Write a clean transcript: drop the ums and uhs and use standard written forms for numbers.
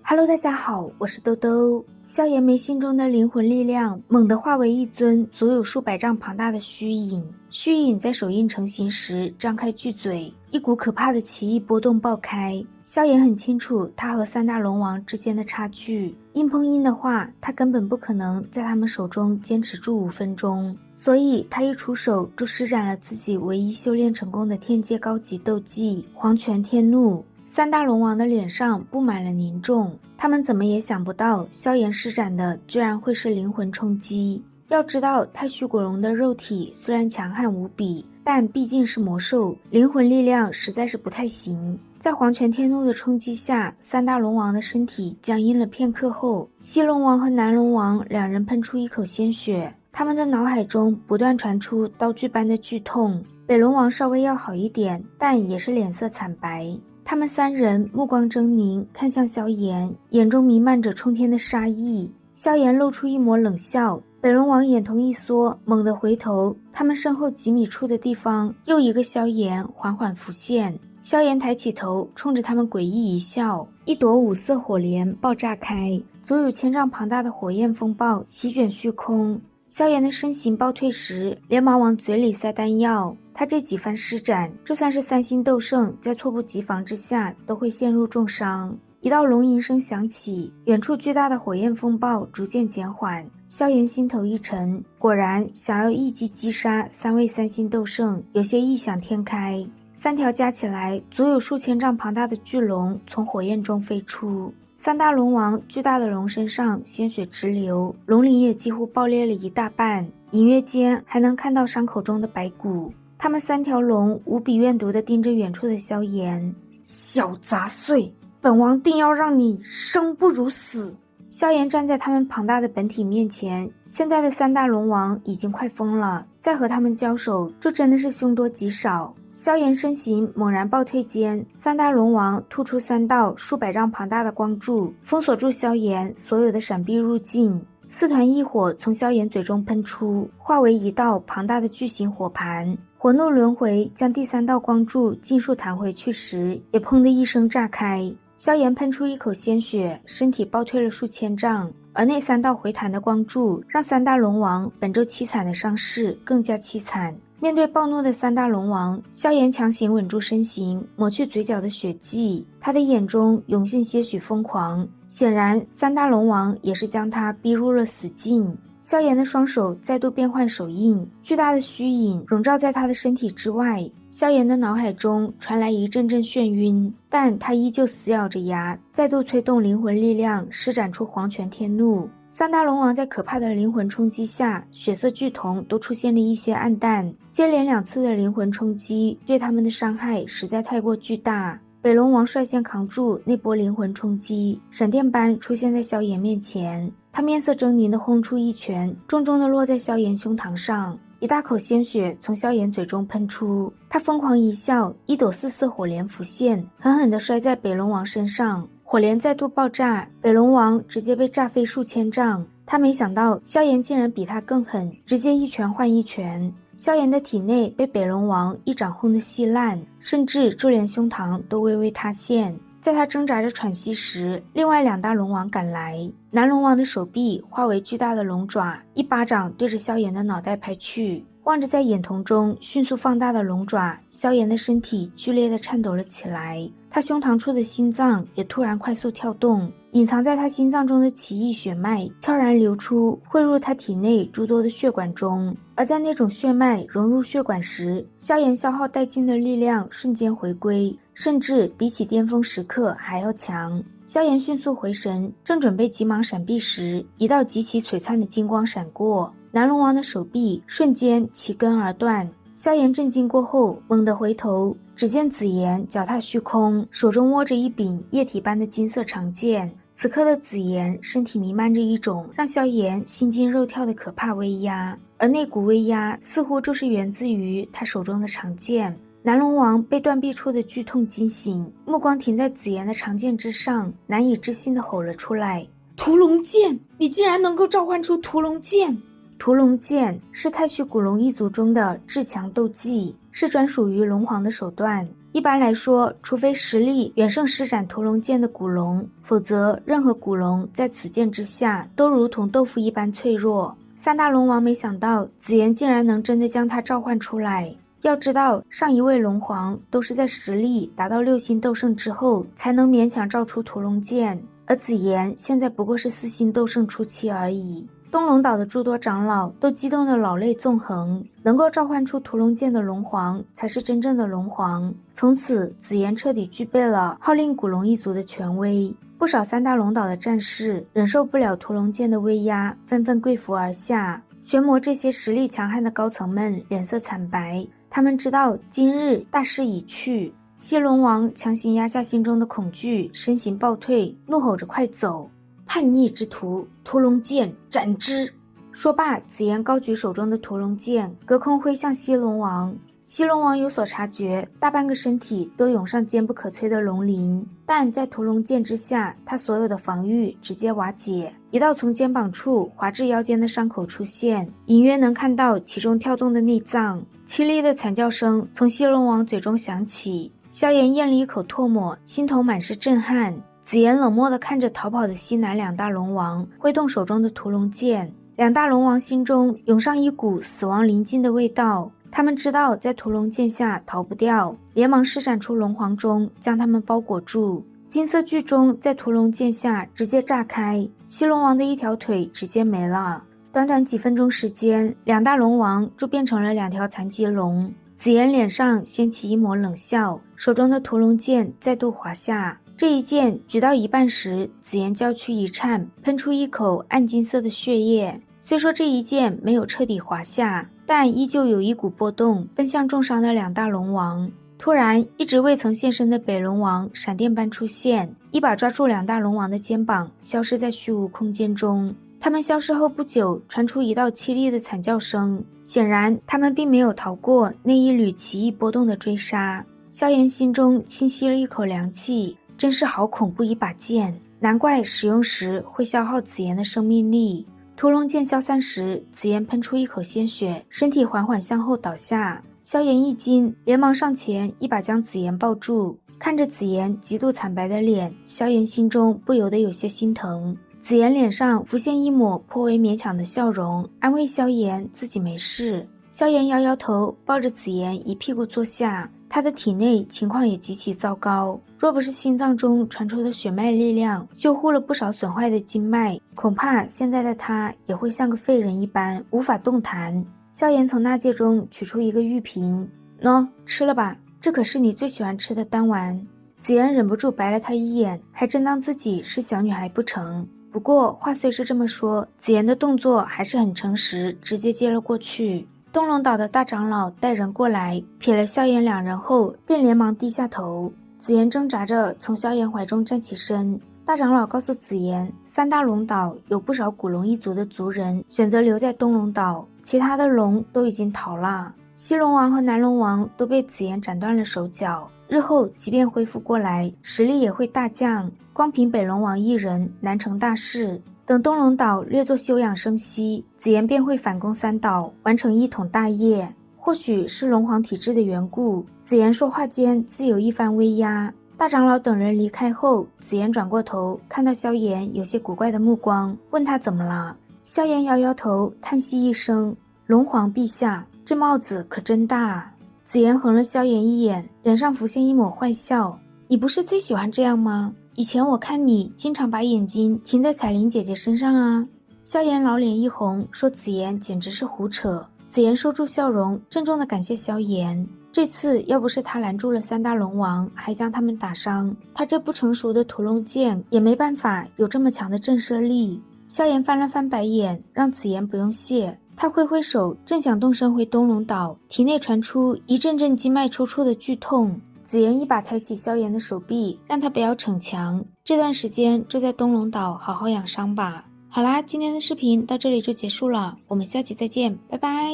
Hello，大家好，我是兜兜。萧炎眉心中的灵魂力量猛地化为一尊足有数百丈庞大的虚影，虚影在手印成型时张开巨嘴，一股可怕的奇异波动爆开。萧炎很清楚他和三大龙王之间的差距，硬碰硬的话，他根本不可能在他们手中坚持住5分钟，所以他一出手就施展了自己唯一修炼成功的天阶高级斗技黄泉天怒。三大龙王的脸上布满了凝重，他们怎么也想不到萧炎施展的居然会是灵魂冲击。要知道太虚古龙的肉体虽然强悍无比，但毕竟是魔兽，灵魂力量实在是不太行。在黄泉天怒的冲击下，三大龙王的身体僵硬了片刻后，西龙王和南龙王两人喷出一口鲜血，他们的脑海中不断传出刀具般的剧痛。北龙王稍微要好一点，但也是脸色惨白。他们三人目光狰狞，看向萧炎，眼中弥漫着冲天的杀意。萧炎露出一抹冷笑，北龙王眼瞳一缩，猛地回头，他们身后几米处的地方，又一个萧炎缓缓浮现。萧炎抬起头，冲着他们诡异一笑，一朵5色火莲爆炸开，足有1000丈庞大的火焰风暴席卷虚空。萧炎的身形暴退时，连忙往嘴里塞丹药。他这几番施展，就算是3星斗圣，在猝不及防之下，都会陷入重伤。一道龙吟声响起，远处巨大的火焰风暴逐渐减缓。萧炎心头一沉，果然想要一击击杀3位3星斗圣，有些异想天开。3条加起来足有数千丈庞大的巨龙从火焰中飞出。三大龙王巨大的龙身上鲜血直流，龙鳞也几乎爆裂了一大半，隐约间还能看到伤口中的白骨。他们3条龙无比怨毒地盯着远处的萧炎，小杂碎，本王定要让你生不如死。萧炎站在他们庞大的本体面前，现在的三大龙王已经快疯了，再和他们交手就真的是凶多吉少。萧炎身形猛然暴退间，三大龙王吐出3道数百丈庞大的光柱，封锁住萧炎所有的闪避路径。4团异火从萧炎嘴中喷出，化为一道庞大的巨型火盘。火怒轮回将第3道光柱尽数弹回去时，也砰的一声炸开。萧炎喷出一口鲜血，身体暴退了数千丈，而那3道回弹的光柱让三大龙王本就凄惨的伤势更加凄惨。面对暴怒的三大龙王，萧炎强行稳住身形，抹去嘴角的血迹，他的眼中涌现些许疯狂。显然三大龙王也是将他逼入了死境。萧炎的双手再度变换手印，巨大的虚影笼罩在他的身体之外。萧炎的脑海中传来一阵阵眩晕，但他依旧死咬着牙，再度催动灵魂力量，施展出黄泉天怒。三大龙王在可怕的灵魂冲击下，血色巨瞳都出现了一些暗淡，接连2次的灵魂冲击对他们的伤害实在太过巨大。北龙王率先扛住那波灵魂冲击，闪电般出现在萧炎面前。他面色狰狞地轰出一拳，重重地落在萧炎胸膛上，一大口鲜血从萧炎嘴中喷出。他疯狂一笑，一朵4色火莲浮现，狠狠地摔在北龙王身上。火莲再度爆炸，北龙王直接被炸飞数千丈。他没想到萧炎竟然比他更狠，直接一拳换一拳。萧炎的体内被北龙王一掌轰得稀烂，甚至就连胸膛都微微塌陷。在他挣扎着喘息时，另外2大龙王赶来。南龙王的手臂化为巨大的龙爪，一巴掌对着萧炎的脑袋拍去。望着在眼瞳中迅速放大的龙爪，萧炎的身体剧烈地颤抖了起来。他胸膛处的心脏也突然快速跳动，隐藏在他心脏中的奇异血脉悄然流出，汇入他体内诸多的血管中。而在那种血脉融入血管时，萧炎消耗殆尽的力量瞬间回归，甚至比起巅峰时刻还要强。萧炎迅速回神，正准备急忙闪避时，一道极其璀璨的金光闪过，南龙王的手臂瞬间齐根而断。萧炎震惊过后，猛地回头，只见紫妍脚踏虚空，手中握着一柄液体般的金色长剑。此刻的紫妍身体弥漫着一种让萧炎心惊肉跳的可怕威压，而那股威压似乎就是源自于他手中的长剑。南龙王被断臂处的剧痛惊醒，目光停在紫妍的长剑之上，难以置信地吼了出来：屠龙剑！你竟然能够召唤出屠龙剑！屠龙剑是太虚古龙一族中的至强斗技，是专属于龙皇的手段。一般来说，除非实力远胜施展屠龙剑的古龙，否则任何古龙在此剑之下都如同豆腐一般脆弱。三大龙王没想到紫妍竟然能真的将他召唤出来。要知道，上一位龙皇都是在实力达到6星斗圣之后才能勉强召出屠龙剑，而紫妍现在不过是4星斗圣初期而已。东龙岛的诸多长老都激动得老泪纵横，能够召唤出屠龙剑的龙皇才是真正的龙皇。从此，紫妍彻底具备了号令古龙一族的权威。不少三大龙岛的战士忍受不了屠龙剑的威压，纷纷跪伏而下。玄魔这些实力强悍的高层们脸色惨白，他们知道今日大势已去。西龙王强行压下心中的恐惧，身形暴退，怒吼着快走！叛逆之徒，屠龙剑斩之！说罢，紫妍高举手中的屠龙剑，隔空挥向西龙王。西龙王有所察觉，大半个身体都涌上坚不可摧的龙鳞，但在屠龙剑之下，他所有的防御直接瓦解。一道从肩膀处划至腰间的伤口出现，隐约能看到其中跳动的内脏。凄厉的惨叫声从西龙王嘴中响起，萧炎咽了一口唾沫，心头满是震撼。紫妍冷漠地看着逃跑的西南两大龙王，挥动手中的屠龙剑。两大龙王心中涌上一股死亡临近的味道，他们知道在屠龙剑下逃不掉，连忙施展出龙皇钟将他们包裹住。金色巨钟在屠龙剑下直接炸开，西龙王的一条腿直接没了。短短几分钟时间，两大龙王就变成了2条残疾龙。紫妍脸上掀起一抹冷笑，手中的屠龙剑再度滑下。这一剑举到一半时，紫妍娇躯一颤，喷出一口暗金色的血液。虽说这一剑没有彻底滑下，但依旧有一股波动奔向重伤的两大龙王。突然，一直未曾现身的北龙王闪电般出现，一把抓住两大龙王的肩膀，消失在虚无空间中。他们消失后不久，传出一道凄厉的惨叫声，显然他们并没有逃过那一缕奇异波动的追杀。萧炎心中轻吸了一口凉气，真是好恐怖一把剑，难怪使用时会消耗紫妍的生命力。屠龙剑消散时，紫妍喷出一口鲜血，身体缓缓向后倒下。萧炎一惊，连忙上前一把将紫妍抱住。看着紫妍极度惨白的脸，萧炎心中不由得有些心疼。紫妍脸上浮现一抹颇为勉强的笑容，安慰萧炎自己没事。萧炎摇摇头，抱着紫妍一屁股坐下。他的体内情况也极其糟糕，若不是心脏中传出的血脉力量修护了不少损坏的经脉，恐怕现在的他也会像个废人一般无法动弹。萧炎从纳戒中取出一个玉瓶，喏，吃了吧，这可是你最喜欢吃的丹丸。紫妍忍不住白了他一眼，还真当自己是小女孩不成。不过话虽是这么说，紫妍的动作还是很诚实，直接接了过去。东龙岛的大长老带人过来，瞥了萧炎2人后，便连忙低下头。紫妍挣扎着从萧炎怀中站起身。大长老告诉紫妍，三大龙岛有不少古龙一族的族人选择留在东龙岛，其他的龙都已经逃了。西龙王和南龙王都被紫妍斩断了手脚，日后即便恢复过来，实力也会大降。光凭北龙王一人难成大事。等东龙岛略作休养生息，紫妍便会反攻三岛，完成一统大业。或许是龙皇体质的缘故，紫妍说话间自有一番威压。大长老等人离开后，紫妍转过头，看到萧炎有些古怪的目光，问他怎么了。萧炎摇摇头，叹息一声：“龙皇陛下，这帽子可真大啊。”紫妍横了萧炎一眼，脸上浮现一抹坏笑：“你不是最喜欢这样吗？以前我看你经常把眼睛停在彩铃姐姐身上啊。”萧炎老脸一红，说紫妍简直是胡扯。紫妍收住笑容，郑重地感谢萧炎。这次要不是他拦住了三大龙王，还将他们打伤，他这不成熟的屠龙剑也没办法有这么强的震慑力。萧炎翻了翻白眼，让紫妍不用谢。他挥挥手，正想动身回东龙岛，体内传出一阵阵经脉抽搐的剧痛。紫妍一把抬起萧炎的手臂，让他不要逞强，这段时间就在东龙岛好好养伤吧。好啦，今天的视频到这里就结束了，我们下期再见，拜拜。